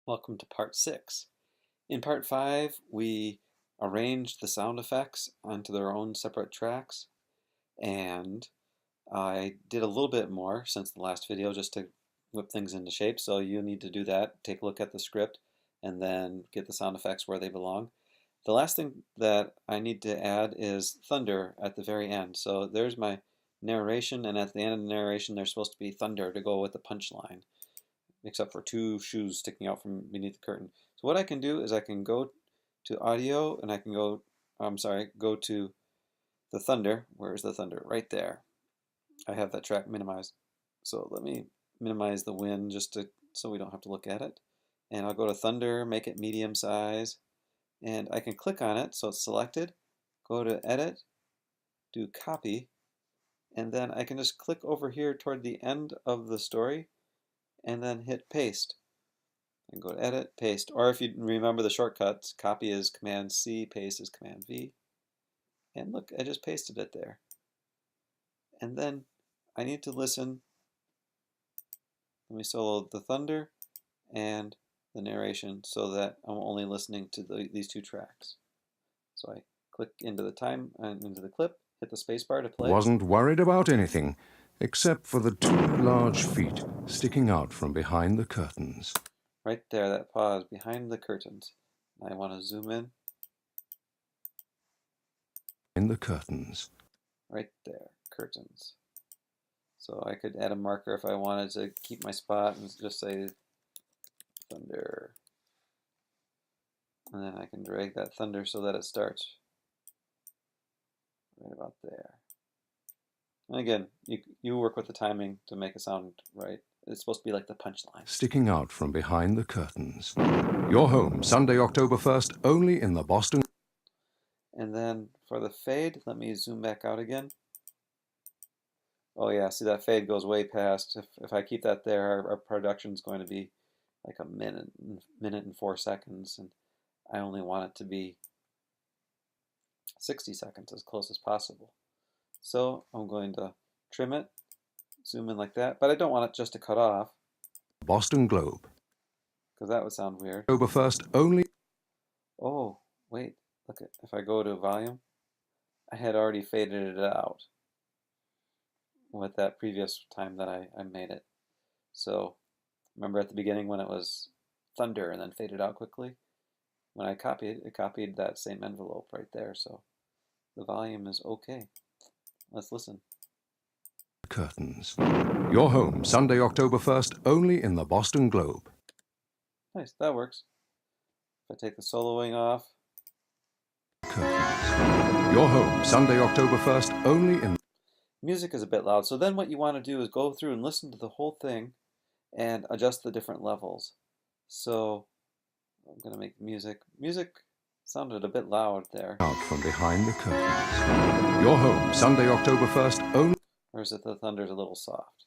Welcome to part 6. In part 5, we arranged the sound effects onto their own separate tracks, and I did a little bit more since the last video just to whip things into shape, so you need to do that. Take a look at the script and then get the sound effects where they belong. The last thing that I need to add is thunder at the very end. So there's my narration, and at the end of the narration there's supposed to be thunder to go with the punchline, except for two shoes sticking out from beneath the curtain. So what I can do is I can go to audio and I can go to the thunder. Where's the thunder? Right there. I have that track minimized. So let me minimize the wind just so we don't have to look at it. And I'll go to thunder, make it medium size, and I can click on it so it's selected, go to edit, do copy, and then I can just click over here toward the end of the story and then hit paste. And go to edit, paste. Or if you remember the shortcuts, copy is Cmd-C, paste is Cmd-V. And look, I just pasted it there. And then I need to listen. Let me solo the thunder and the narration so that I'm only listening to these two tracks. So I click into the time and into the clip, hit the spacebar to play. Wasn't worried about anything, except for the two large feet sticking out from behind the curtains. Right there, that pause, behind the curtains. I want to zoom in. In the curtains. Right there, curtains. So I could add a marker if I wanted to keep my spot and just say thunder. And then I can drag that thunder so that it starts right about there. And again, you work with the timing to make it sound right. It's supposed to be like the punchline. Sticking out from behind the curtains. Your home, Sunday, October 1st, only in the Boston. And then for the fade, let me zoom back out again. Oh yeah, see that fade goes way past. If I keep that there, our production's going to be like a minute and 4 seconds, and I only want it to be 60 seconds, as close as possible. So I'm going to trim it, zoom in like that, but I don't want it just to cut off. Boston Globe. Because that would sound weird. October 1st, only. Oh, wait, look at, if I go to volume, I had already faded it out with that previous time that I made it. So remember at the beginning when it was thunder and then faded out quickly? When I copied, it copied that same envelope right there, so the volume is okay. Let's listen. Curtains. Your home, Sunday, October 1st, only in the Boston Globe. Nice, that works. If I take the soloing off. Curtains. Your home, Sunday, October 1st, only in. Music is a bit loud, so then what you want to do is go through and listen to the whole thing and adjust the different levels. So I'm going to make music. Music sounded a bit loud there. Out from behind the curtains. Your home, Sunday, October 1st, only. Or is it the thunder's a little soft?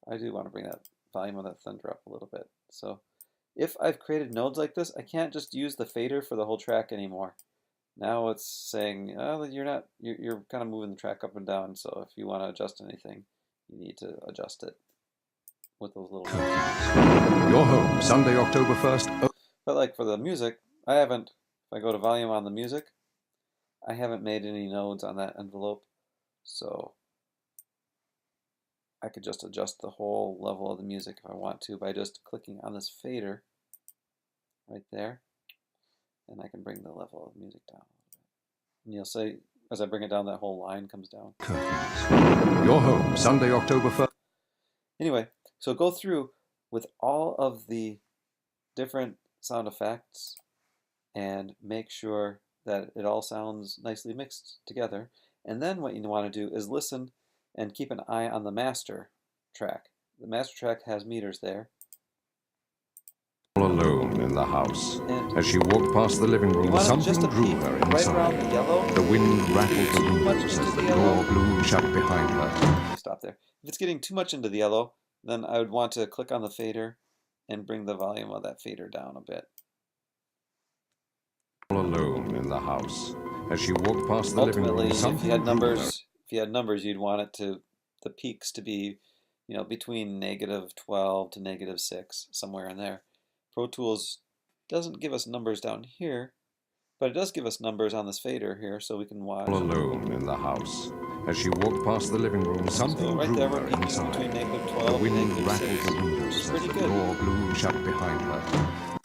I do want to bring that volume of that thunder up a little bit. So if I've created nodes like this, I can't just use the fader for the whole track anymore. Now it's saying, oh, you're kind of moving the track up and down, so if you want to adjust anything, you need to adjust it with those little nodes. Your home, Sunday, October 1st. But like for the music, if I go to volume on the music, I haven't made any nodes on that envelope, so I could just adjust the whole level of the music if I want to by just clicking on this fader right there, and I can bring the level of the music down a little bit. And you'll see, as I bring it down, that whole line comes down. Curtains. Your home, Sunday, October 1st. Anyway, so go through with all of the different sound effects and make sure that it all sounds nicely mixed together. And then what you want to do is listen and keep an eye on the master track. The master track has meters there. All alone in the house. And as she walked past the living room, something drew her inside. Right around the yellow. The wind rattled the windows as the door blew shut behind her. Stop there. If it's getting too much into the yellow, then I would want to click on the fader and bring the volume of that fader down a bit. All alone in the house. As she walked past the living room, if you had numbers, you'd want it to, the peaks to be, between -12 to -6, somewhere in there. Pro Tools doesn't give us numbers down here, but it does give us numbers on this fader here, so we can watch. Alone in the house. As she walked past the living room, something So right drew there, we're her peaking inside. between The -12 and wind rattled -6. the windows as Pretty the good. door blew shut behind her.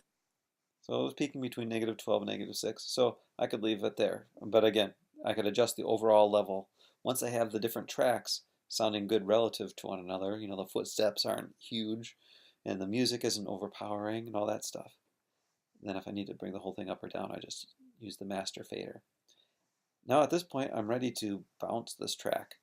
So it was peaking between -12 and -6. So I could leave it there. But again, I could adjust the overall level. Once I have the different tracks sounding good relative to one another, you know, the footsteps aren't huge and the music isn't overpowering and all that stuff. And then if I need to bring the whole thing up or down, I just use the master fader. Now at this point, I'm ready to bounce this track.